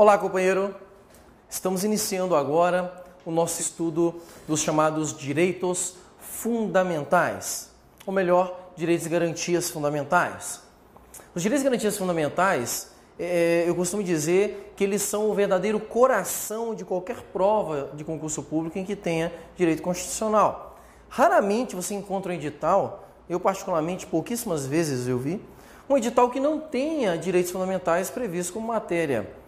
Olá, companheiro! Estamos iniciando agora o nosso estudo dos chamados direitos fundamentais, ou melhor, direitos e garantias fundamentais. Os direitos e garantias fundamentais, eu costumo dizer que eles são o verdadeiro coração de qualquer prova de concurso público em que tenha direito constitucional. Raramente você encontra um edital, eu particularmente pouquíssimas vezes eu vi, um edital que não tenha direitos fundamentais previstos como matéria.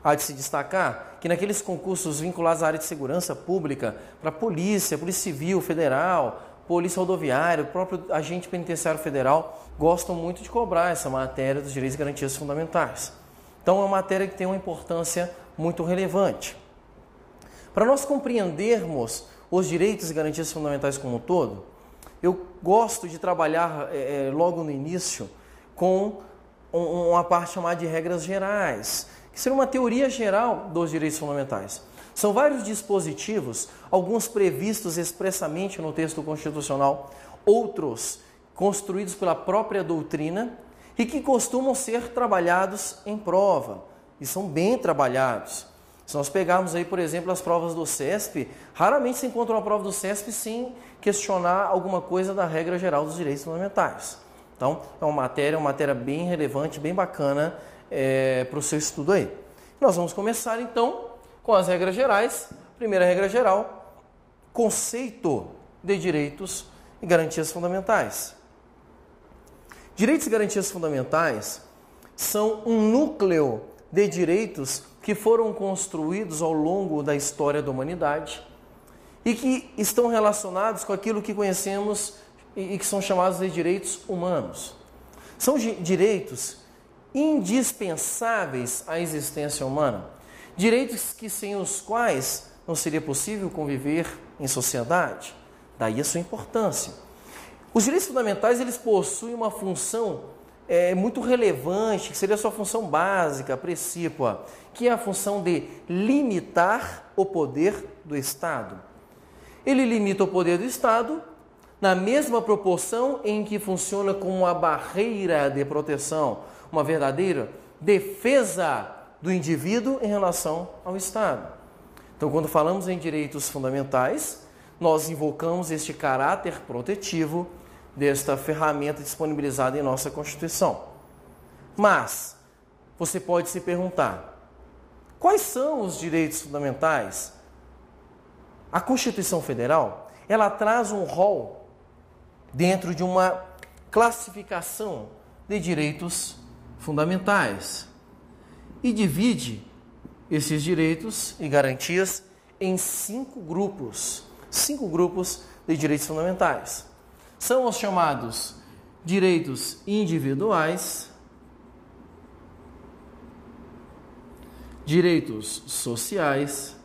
Há de se destacar que naqueles concursos vinculados à área de segurança pública, para polícia, polícia civil, federal, polícia rodoviária, o próprio agente penitenciário federal, gostam muito de cobrar essa matéria dos direitos e garantias fundamentais. Então é uma matéria que tem uma importância muito relevante. Para nós compreendermos os direitos e garantias fundamentais como um todo, eu gosto de trabalhar logo no início com uma parte chamada de regras gerais, que seria uma teoria geral dos direitos fundamentais. São vários dispositivos, alguns previstos expressamente no texto constitucional, outros construídos pela própria doutrina e que costumam ser trabalhados em prova, e são bem trabalhados. Se nós pegarmos aí, por exemplo, as provas do CESP, raramente se encontra uma prova do CESP sem questionar alguma coisa da regra geral dos direitos fundamentais. Então, é uma matéria bem relevante, bem bacana para o seu estudo aí. Nós vamos começar, então, com as regras gerais. Primeira regra geral, conceito de direitos e garantias fundamentais. Direitos e garantias fundamentais são um núcleo de direitos que foram construídos ao longo da história da humanidade e que estão relacionados com aquilo que conhecemos e que são chamados de direitos humanos. São direitos indispensáveis à existência humana, direitos que sem os quais não seria possível conviver em sociedade, daí a sua importância. Os direitos fundamentais, eles possuem uma função muito relevante, que seria a sua função básica, precípua, que é a função de limitar o poder do Estado. Ele limita o poder do Estado na mesma proporção em que funciona como uma barreira de proteção, uma verdadeira defesa do indivíduo em relação ao Estado. Então, quando falamos em direitos fundamentais, nós invocamos este caráter protetivo desta ferramenta disponibilizada em nossa Constituição. Mas, você pode se perguntar, quais são os direitos fundamentais? A Constituição Federal, ela traz um rol dentro de uma classificação de direitos fundamentais e divide esses direitos e garantias em 5 grupos de direitos fundamentais. São os chamados direitos individuais, direitos sociais,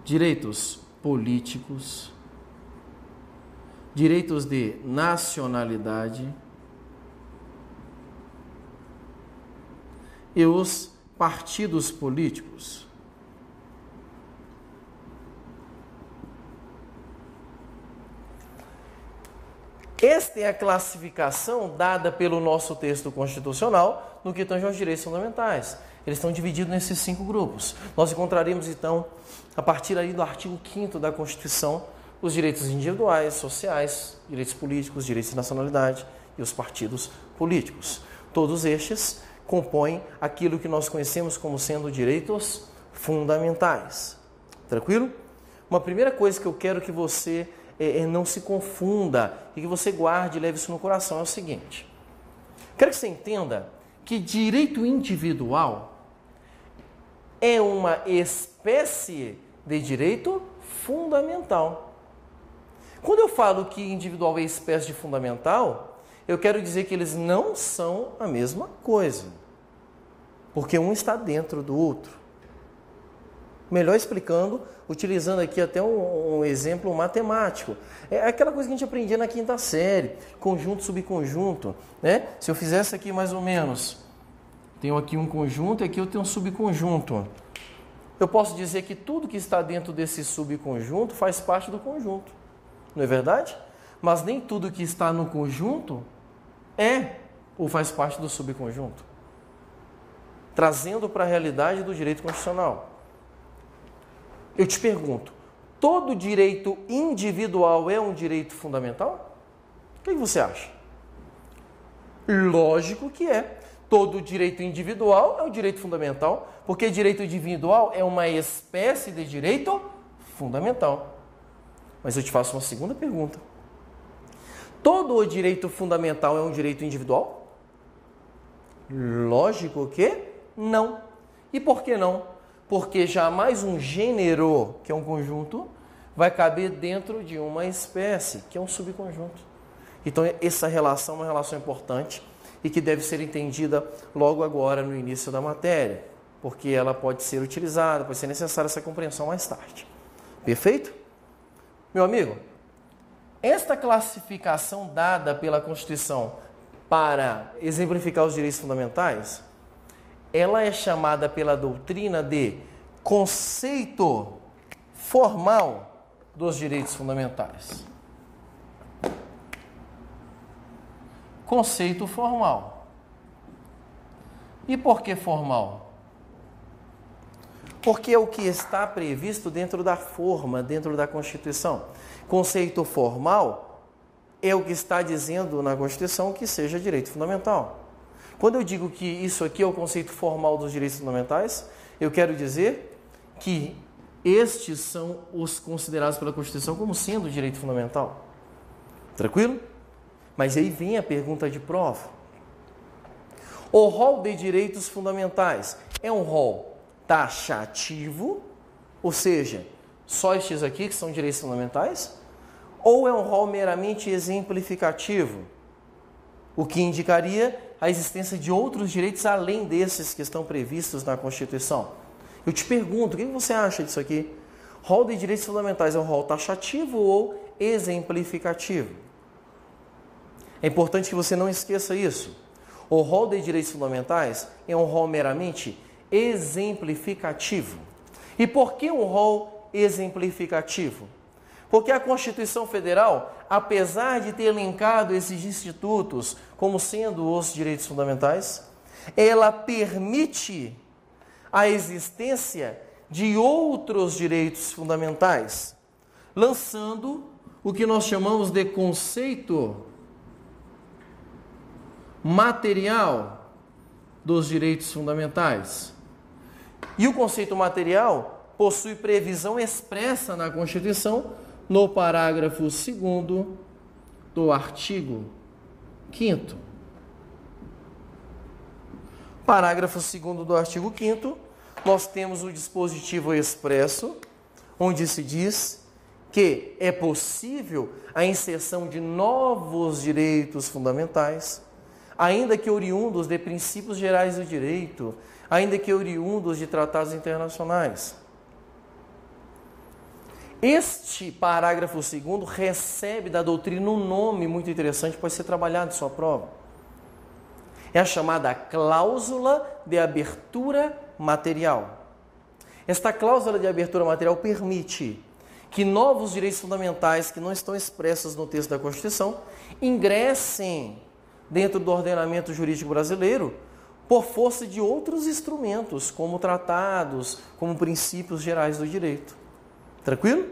direitos políticos, direitos de nacionalidade e os partidos políticos. Esta é a classificação dada pelo nosso texto constitucional no que tange aos direitos fundamentais. Eles estão divididos nesses 5 grupos. Nós encontraremos, então, a partir aí do artigo 5º da Constituição, os direitos individuais, sociais, direitos políticos, direitos de nacionalidade e os partidos políticos. Todos estes compõem aquilo que nós conhecemos como sendo direitos fundamentais. Tranquilo? Uma primeira coisa que eu quero que você não se confunda e que você guarde e leve isso no coração é o seguinte. Quero que você entenda que direito individual é uma espécie de direito fundamental. Quando eu falo que individual é espécie de fundamental, eu quero dizer que eles não são a mesma coisa, porque um está dentro do outro. Melhor explicando, utilizando aqui até um exemplo matemático. É aquela coisa que a gente aprendia na 5ª série, conjunto, subconjunto, né? Se eu fizesse aqui mais ou menos, tenho aqui um conjunto e aqui eu tenho um subconjunto. Eu posso dizer que tudo que está dentro desse subconjunto faz parte do conjunto, não é verdade? Mas nem tudo que está no conjunto é ou faz parte do subconjunto. trazendo para a realidade do direito constitucional. Eu te pergunto, todo direito individual é um direito fundamental? O que você acha? Lógico que é. Todo direito individual é um direito fundamental, porque direito individual é uma espécie de direito fundamental. Mas eu te faço uma segunda pergunta. Todo o direito fundamental é um direito individual? Lógico que não. E por que não? Porque jamais um gênero, que é um conjunto, vai caber dentro de uma espécie, que é um subconjunto. Então, essa relação é uma relação importante e que deve ser entendida logo agora no início da matéria, porque ela pode ser utilizada, pode ser necessária essa compreensão mais tarde. Perfeito? Meu amigo, esta classificação dada pela Constituição para exemplificar os direitos fundamentais, ela é chamada pela doutrina de conceito formal dos direitos fundamentais. Conceito formal. E por que formal? Porque é o que está previsto dentro da forma, dentro da Constituição. Conceito formal é o que está dizendo na Constituição que seja direito fundamental. Quando eu digo que isso aqui é o conceito formal dos direitos fundamentais, eu quero dizer que estes são os considerados pela Constituição como sendo direito fundamental. Tranquilo? Mas aí vem a pergunta de prova. O rol de direitos fundamentais é um rol taxativo, ou seja, só estes aqui que são direitos fundamentais, ou é um rol meramente exemplificativo, o que indicaria a existência de outros direitos além desses que estão previstos na Constituição? Eu te pergunto, o que você acha disso aqui? Rol de direitos fundamentais é um rol taxativo ou exemplificativo? É importante que você não esqueça isso. O rol de direitos fundamentais é um rol meramente exemplificativo. E por que um rol exemplificativo? Porque a Constituição Federal, apesar de ter elencado esses institutos como sendo os direitos fundamentais, ela permite a existência de outros direitos fundamentais, lançando o que nós chamamos de conceito material dos direitos fundamentais. E o conceito material possui previsão expressa na Constituição no parágrafo 2º do artigo 5º. Parágrafo 2º do artigo 5º, nós temos o dispositivo expresso, onde se diz que é possível a inserção de novos direitos fundamentais, ainda que oriundos de princípios gerais do direito, ainda que oriundos de tratados internacionais. Este parágrafo 2º recebe da doutrina um nome muito interessante, pode ser trabalhado em sua prova. É a chamada cláusula de abertura material. Esta cláusula de abertura material permite que novos direitos fundamentais que não estão expressos no texto da Constituição ingressem dentro do ordenamento jurídico brasileiro por força de outros instrumentos, como tratados, como princípios gerais do direito. Tranquilo?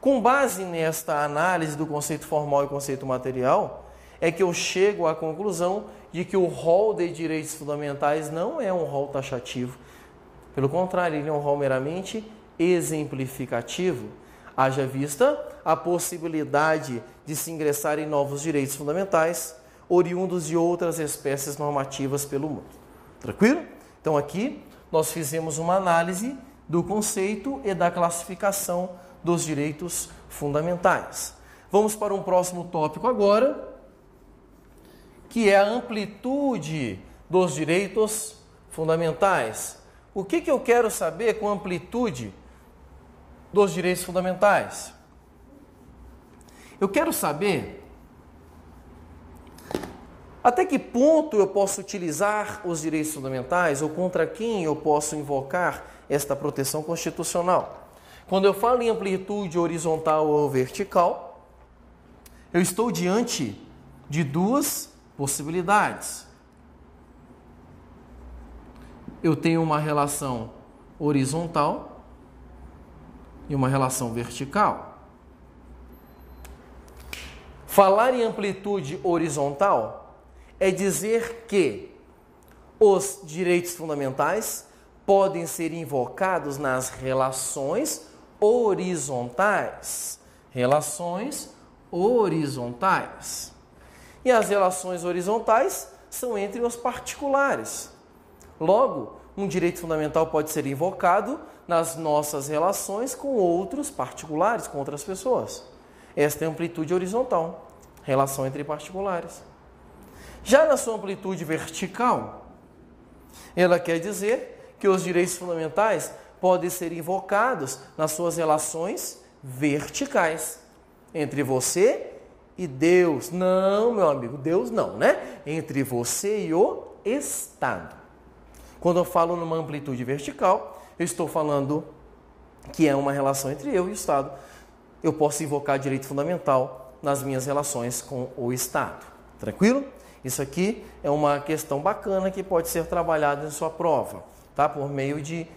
Com base nesta análise do conceito formal e conceito material, é que eu chego à conclusão de que o rol de direitos fundamentais não é um rol taxativo. Pelo contrário, ele é um rol meramente exemplificativo, haja vista a possibilidade de se ingressar em novos direitos fundamentais, oriundos de outras espécies normativas pelo mundo. Tranquilo? Então aqui nós fizemos uma análise do conceito e da classificação dos direitos fundamentais. Vamos para um próximo tópico agora, que é a amplitude dos direitos fundamentais. O que eu quero saber com amplitude dos direitos fundamentais? Eu quero saber até que ponto eu posso utilizar os direitos fundamentais ou contra quem eu posso invocar esta proteção constitucional. Quando eu falo em amplitude horizontal ou vertical, eu estou diante de duas possibilidades. eu tenho uma relação horizontal e uma relação vertical. Falar em amplitude horizontal é dizer que os direitos fundamentais podem ser invocados nas relações horizontais. Relações horizontais. E as relações horizontais são entre os particulares. Logo, um direito fundamental pode ser invocado nas nossas relações com outros particulares, com outras pessoas. Esta é a amplitude horizontal, relação entre particulares. Já na sua amplitude vertical, ela quer dizer que os direitos fundamentais podem ser invocados nas suas relações verticais, entre você e Deus. Não, meu amigo, Deus não, né? Entre você e o Estado. Quando eu falo numa amplitude vertical, eu estou falando que é uma relação entre eu e o Estado. Eu posso invocar direito fundamental nas minhas relações com o Estado. Tranquilo? Isso aqui é uma questão bacana que pode ser trabalhada em sua prova, tá? Por meio de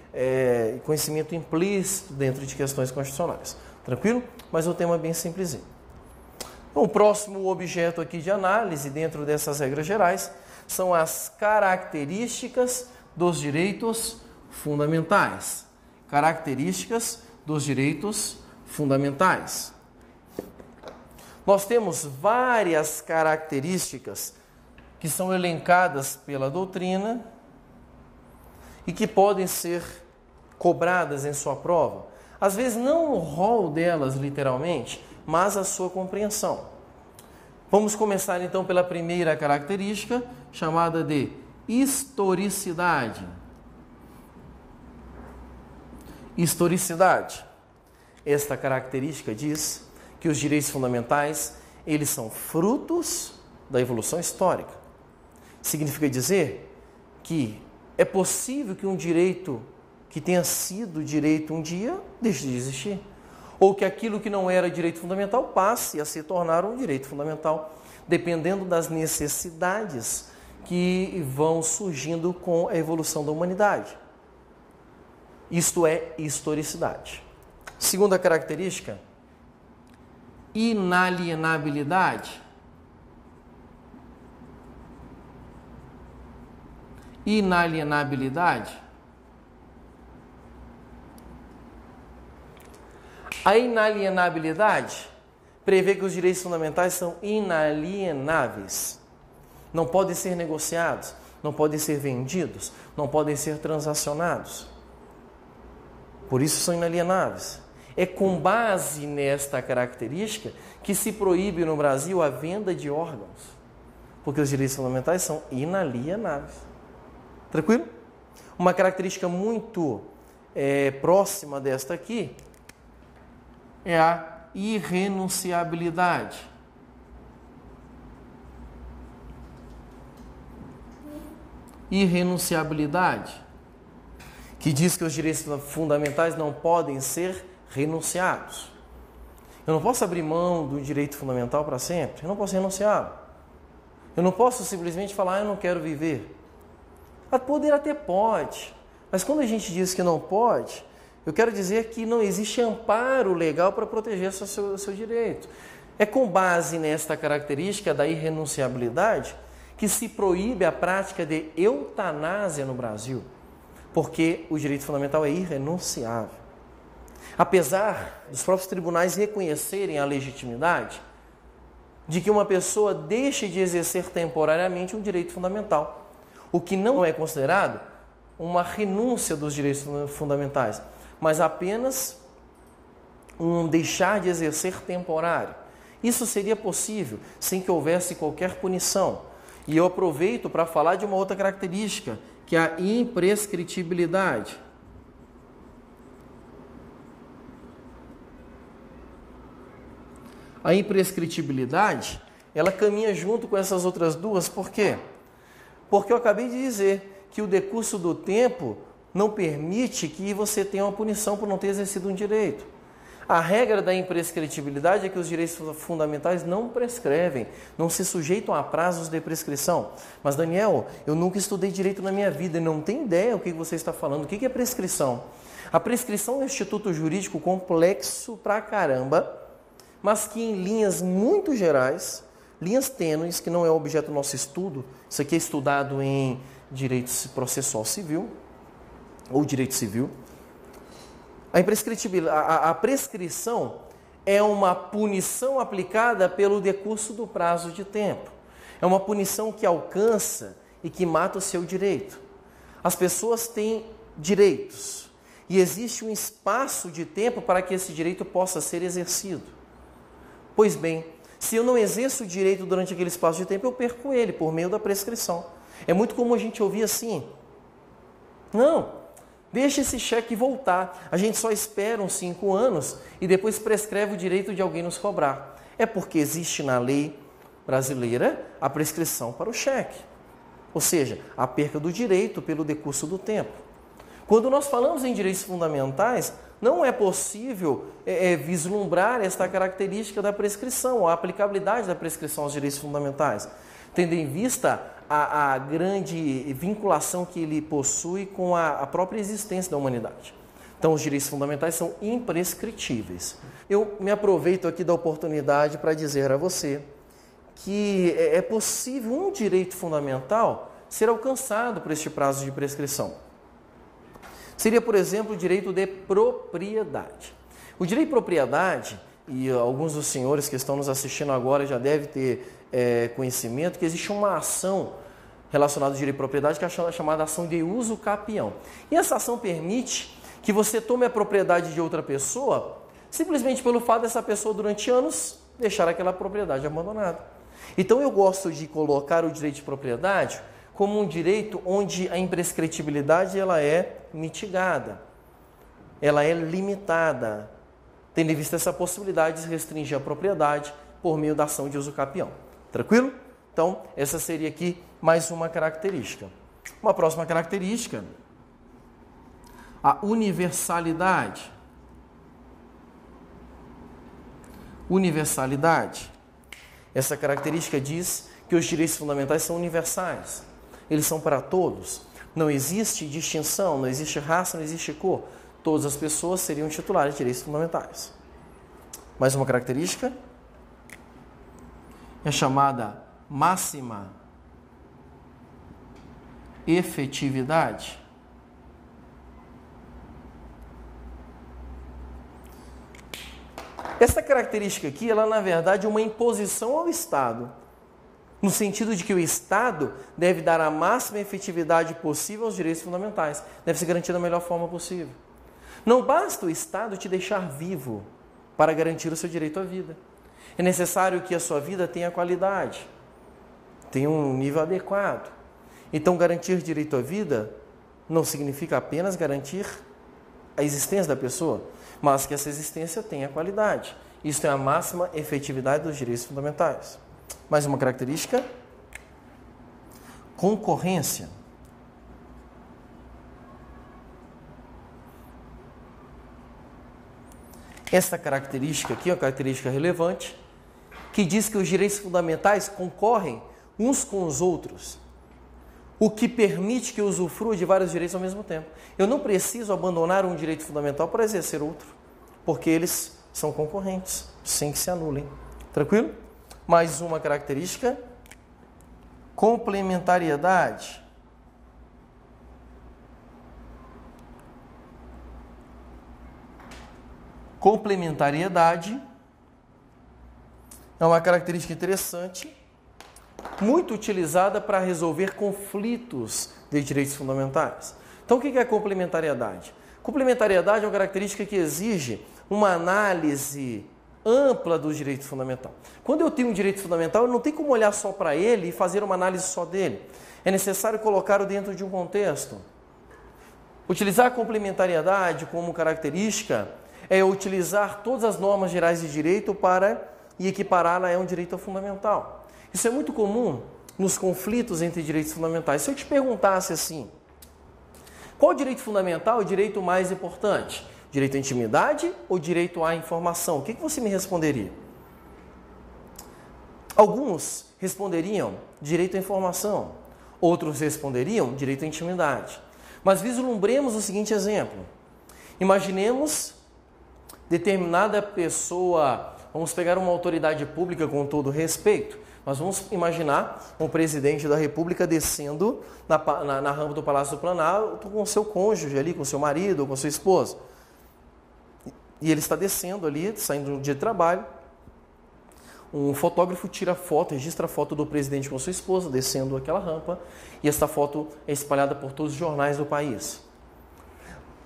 conhecimento implícito dentro de questões constitucionais. Tranquilo? Mas o tema é bem simplesinho. O próximo objeto aqui de análise dentro dessas regras gerais são as características dos direitos fundamentais. Características dos direitos fundamentais. Nós temos várias características que são elencadas pela doutrina e que podem ser cobradas em sua prova. Às vezes não o rol delas literalmente, mas a sua compreensão. Vamos começar então pela primeira característica, chamada de historicidade. Historicidade. Esta característica diz que os direitos fundamentais, eles são frutos da evolução histórica. Significa dizer que é possível que um direito que tenha sido direito um dia deixe de existir. Ou que aquilo que não era direito fundamental passe a se tornar um direito fundamental, dependendo das necessidades que vão surgindo com a evolução da humanidade. Isto é historicidade. Segunda característica, inalienabilidade. Inalienabilidade. A inalienabilidade prevê que os direitos fundamentais são inalienáveis. Não podem ser negociados, não podem ser vendidos, não podem ser transacionados. Por isso são inalienáveis. É com base nesta característica que se proíbe no Brasil a venda de órgãos, porque os direitos fundamentais são inalienáveis. Tranquilo? Uma característica muito próxima desta aqui é a irrenunciabilidade. Irrenunciabilidade, que diz que os direitos fundamentais não podem ser renunciados. Eu não posso abrir mão do direito fundamental para sempre, eu não posso renunciar. Eu não posso simplesmente falar, eu não quero viver. Poder até pode, mas quando a gente diz que não pode, eu quero dizer que não existe amparo legal para proteger o seu direito. É com base nesta característica da irrenunciabilidade que se proíbe a prática de eutanásia no Brasil, porque o direito fundamental é irrenunciável. Apesar dos próprios tribunais reconhecerem a legitimidade de que uma pessoa deixe de exercer temporariamente um direito fundamental, o que não é considerado uma renúncia dos direitos fundamentais, mas apenas um deixar de exercer temporário. Isso seria possível sem que houvesse qualquer punição. E eu aproveito para falar de uma outra característica, que é a imprescritibilidade. A imprescritibilidade, ela caminha junto com essas outras duas, por quê? Porque eu acabei de dizer que o decurso do tempo não permite que você tenha uma punição por não ter exercido um direito. A regra da imprescritibilidade é que os direitos fundamentais não prescrevem, não se sujeitam a prazos de prescrição. Mas, Daniel, eu nunca estudei direito na minha vida e não tenho ideia o que você está falando. O que é prescrição? A prescrição é um instituto jurídico complexo pra caramba, mas que em linhas muito gerais, linhas tênues, que não é objeto do nosso estudo, isso aqui é estudado em direito processual civil ou direito civil. A prescrição é uma punição aplicada pelo decurso do prazo de tempo. É uma punição que alcança e que mata o seu direito. As pessoas têm direitos e existe um espaço de tempo para que esse direito possa ser exercido. Pois bem, se eu não exerço o direito durante aquele espaço de tempo, eu perco ele por meio da prescrição. É muito comum a gente ouvir assim: não, deixa esse cheque voltar. A gente só espera uns 5 anos e depois prescreve o direito de alguém nos cobrar. É porque existe na lei brasileira a prescrição para o cheque. Ou seja, a perca do direito pelo decurso do tempo. Quando nós falamos em direitos fundamentais, não é possível vislumbrar esta característica da prescrição, a aplicabilidade da prescrição aos direitos fundamentais, tendo em vista a grande vinculação que ele possui com a própria existência da humanidade. Então, os direitos fundamentais são imprescritíveis. Eu me aproveito aqui da oportunidade para dizer a você que é possível um direito fundamental ser alcançado por este prazo de prescrição. Seria, por exemplo, o direito de propriedade. O direito de propriedade, e alguns dos senhores que estão nos assistindo agora já devem ter conhecimento, que existe uma ação relacionada ao direito de propriedade que é chamada ação de uso capião. E essa ação permite que você tome a propriedade de outra pessoa simplesmente pelo fato dessa pessoa durante anos deixar aquela propriedade abandonada. Então eu gosto de colocar o direito de propriedade como um direito onde a imprescritibilidade ela é mitigada, ela é limitada, tendo em vista essa possibilidade de restringir a propriedade por meio da ação de uso capião. Tranquilo? Então, essa seria aqui mais uma característica. Uma próxima característica, a universalidade. Universalidade. Essa característica diz que os direitos fundamentais são universais. Eles são para todos. Não existe distinção, não existe raça, não existe cor. Todas as pessoas seriam titulares de direitos fundamentais. Mais uma característica é chamada máxima efetividade. Essa característica aqui, ela na verdade é uma imposição ao Estado, no sentido de que o Estado deve dar a máxima efetividade possível aos direitos fundamentais, deve ser garantido da melhor forma possível. Não basta o Estado te deixar vivo para garantir o seu direito à vida. É necessário que a sua vida tenha qualidade, tenha um nível adequado. Então, garantir direito à vida não significa apenas garantir a existência da pessoa, mas que essa existência tenha qualidade. Isso é a máxima efetividade dos direitos fundamentais. Mais uma característica: concorrência. Essa característica aqui é uma característica relevante, que diz que os direitos fundamentais concorrem uns com os outros, o que permite que eu usufrua de vários direitos ao mesmo tempo. Eu não preciso abandonar um direito fundamental para exercer outro, porque eles são concorrentes, sem que se anulem. Tranquilo? Mais uma característica: complementariedade. Complementariedade é uma característica interessante, muito utilizada para resolver conflitos de direitos fundamentais. Então, o que é complementariedade? Complementariedade é uma característica que exige uma análise ampla do direito fundamental. Quando eu tenho um direito fundamental, eu não tenho como olhar só para ele e fazer uma análise só dele. É necessário colocá-lo dentro de um contexto. Utilizar a complementariedade como característica é utilizar todas as normas gerais de direito e equipará-la a um direito fundamental. Isso é muito comum nos conflitos entre direitos fundamentais. Se eu te perguntasse assim: qual direito fundamental é o direito mais importante? Direito à intimidade ou direito à informação? O que você me responderia? Alguns responderiam direito à informação, outros responderiam direito à intimidade. Mas vislumbremos o seguinte exemplo. Imaginemos determinada pessoa, vamos pegar uma autoridade pública com todo respeito, mas vamos imaginar um presidente da República descendo na rampa do Palácio do Planalto com seu cônjuge ali, com seu marido ou com sua esposa. E ele está descendo ali, saindo no dia de trabalho. Um fotógrafo tira foto, registra a foto do presidente com sua esposa, descendo aquela rampa, e essa foto é espalhada por todos os jornais do país.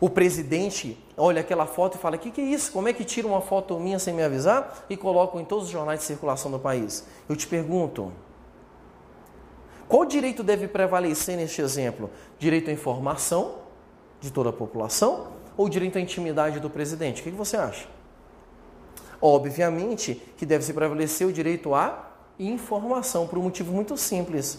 O presidente olha aquela foto e fala, o que é isso? Como é que tira uma foto minha sem me avisar e colocam em todos os jornais de circulação do país? Eu te pergunto, qual direito deve prevalecer neste exemplo? Direito à informação de toda a população ou direito à intimidade do presidente? O que você acha? Obviamente que deve se prevalecer o direito à informação, por um motivo muito simples.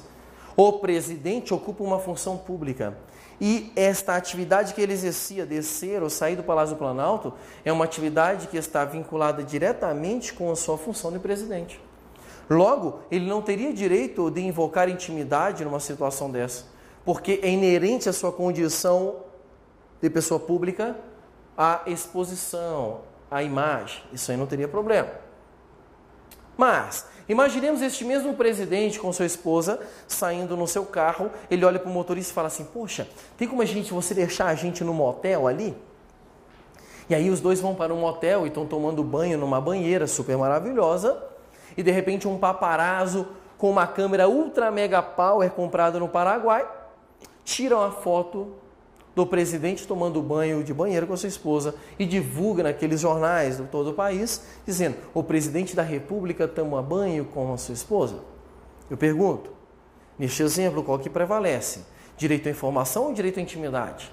O presidente ocupa uma função pública e esta atividade que ele exercia, descer ou sair do Palácio do Planalto, é uma atividade que está vinculada diretamente com a sua função de presidente. Logo, ele não teria direito de invocar intimidade numa situação dessa, porque é inerente à sua condição de pessoa pública a exposição, a imagem. Isso aí não teria problema. Mas, imaginemos este mesmo presidente com sua esposa saindo no seu carro, ele olha para o motorista e fala assim, poxa, tem como você deixar a gente no motel ali? E aí os dois vão para um motel e estão tomando banho numa banheira super maravilhosa e de repente um paparazzo com uma câmera ultra mega power comprada no Paraguai tira uma foto do presidente tomando banho de banheiro com a sua esposa e divulga naqueles jornais de todo o país, dizendo, o presidente da República toma banho com a sua esposa? Eu pergunto, neste exemplo, qual que prevalece? Direito à informação ou direito à intimidade?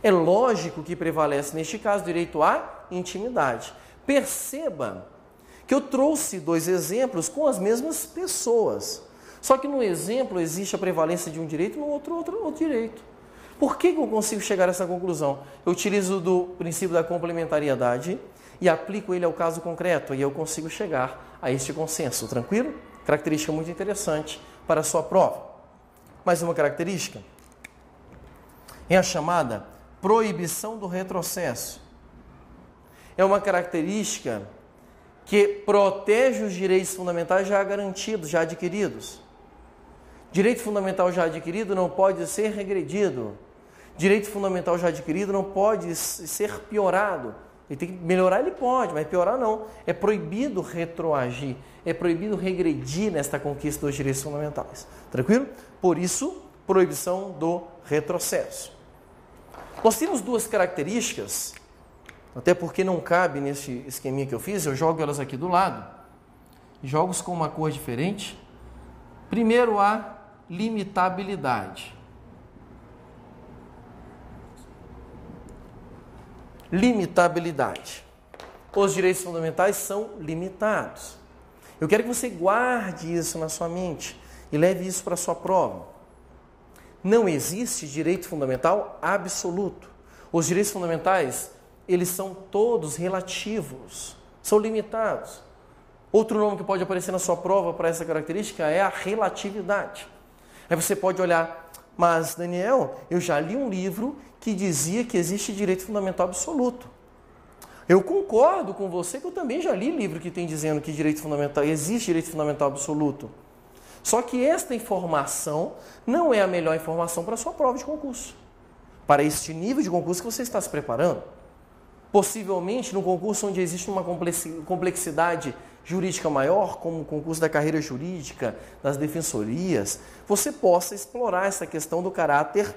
É lógico que prevalece, neste caso, direito à intimidade. Perceba que eu trouxe dois exemplos com as mesmas pessoas, só que no exemplo existe a prevalência de um direito, no outro direito. Por que eu consigo chegar a essa conclusão? Eu utilizo do princípio da complementariedade e aplico ele ao caso concreto e eu consigo chegar a este consenso, tranquilo? Característica muito interessante para a sua prova. Mais uma característica é a chamada proibição do retrocesso. É uma característica que protege os direitos fundamentais já garantidos, já adquiridos. Direito fundamental já adquirido não pode ser regredido. Direito fundamental já adquirido não pode ser piorado. Ele tem que melhorar, ele pode, mas piorar não. É proibido retroagir, é proibido regredir nesta conquista dos direitos fundamentais. Tranquilo? Por isso, proibição do retrocesso. Nós temos duas características, até porque não cabe nesse esqueminha que eu fiz, eu jogo elas aqui do lado, jogos com uma cor diferente. Primeiro, a limitabilidade. Limitabilidade. Os direitos fundamentais são limitados. Eu quero que você guarde isso na sua mente e leve isso para a sua prova. Não existe direito fundamental absoluto. Os direitos fundamentais, eles são todos relativos, são limitados. Outro nome que pode aparecer na sua prova para essa característica é a relatividade. Aí você pode olhar, mas Daniel, eu já li um livro que dizia que existe direito fundamental absoluto. Eu concordo com você que eu também já li livro que tem dizendo que existe direito fundamental absoluto. Só que esta informação não é a melhor informação para a sua prova de concurso. Para este nível de concurso que você está se preparando. Possivelmente, no concurso onde existe uma complexidade jurídica maior, como o concurso da carreira jurídica, das defensorias, você possa explorar essa questão do caráter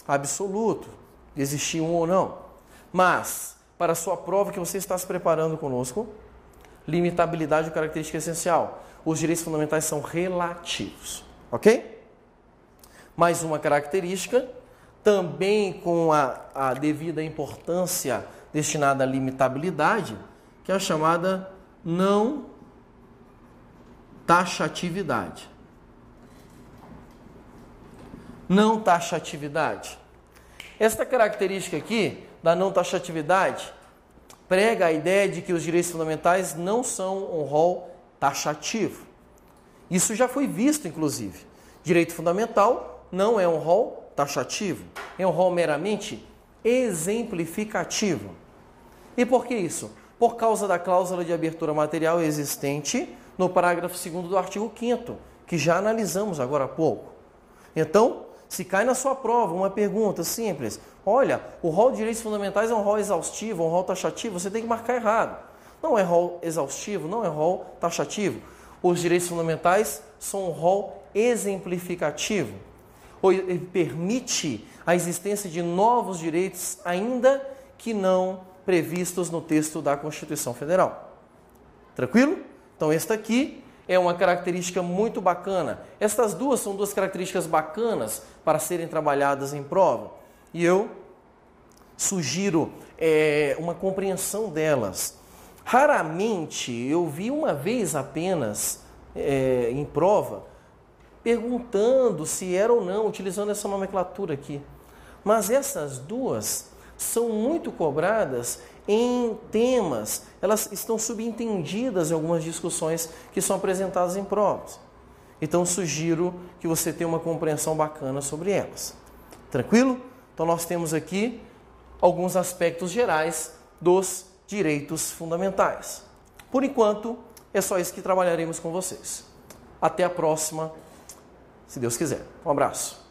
absoluto, de existir um ou não. Mas, para a sua prova que você está se preparando conosco, limitabilidade é uma característica essencial. Os direitos fundamentais são relativos, ok? Mais uma característica, também com a devida importância destinada à limitabilidade, que é a chamada não taxatividade. Não taxatividade. Esta característica aqui da não taxatividade prega a ideia de que os direitos fundamentais não são um rol taxativo. Isso já foi visto, inclusive. Direito fundamental não é um rol taxativo, é um rol meramente exemplificativo. E por que isso? Por causa da cláusula de abertura material existente no parágrafo 2º do artigo 5º, que já analisamos agora há pouco. Então, se cai na sua prova uma pergunta simples, olha, o rol de direitos fundamentais é um rol exaustivo, um rol taxativo, você tem que marcar errado. Não é rol exaustivo, não é rol taxativo. Os direitos fundamentais são um rol exemplificativo. Ele permite a existência de novos direitos, ainda que não previstos no texto da Constituição Federal. Tranquilo? Então, esta aqui é uma característica muito bacana. Estas duas são duas características bacanas para serem trabalhadas em prova. E eu sugiro uma compreensão delas. Raramente, eu vi uma vez apenas em prova, perguntando se era ou não, utilizando essa nomenclatura aqui. Mas essas duas são muito cobradas em temas, elas estão subentendidas em algumas discussões que são apresentadas em provas. Então, sugiro que você tenha uma compreensão bacana sobre elas. Tranquilo? Então, nós temos aqui alguns aspectos gerais dos direitos fundamentais. Por enquanto, é só isso que trabalharemos com vocês. Até a próxima, se Deus quiser. Um abraço.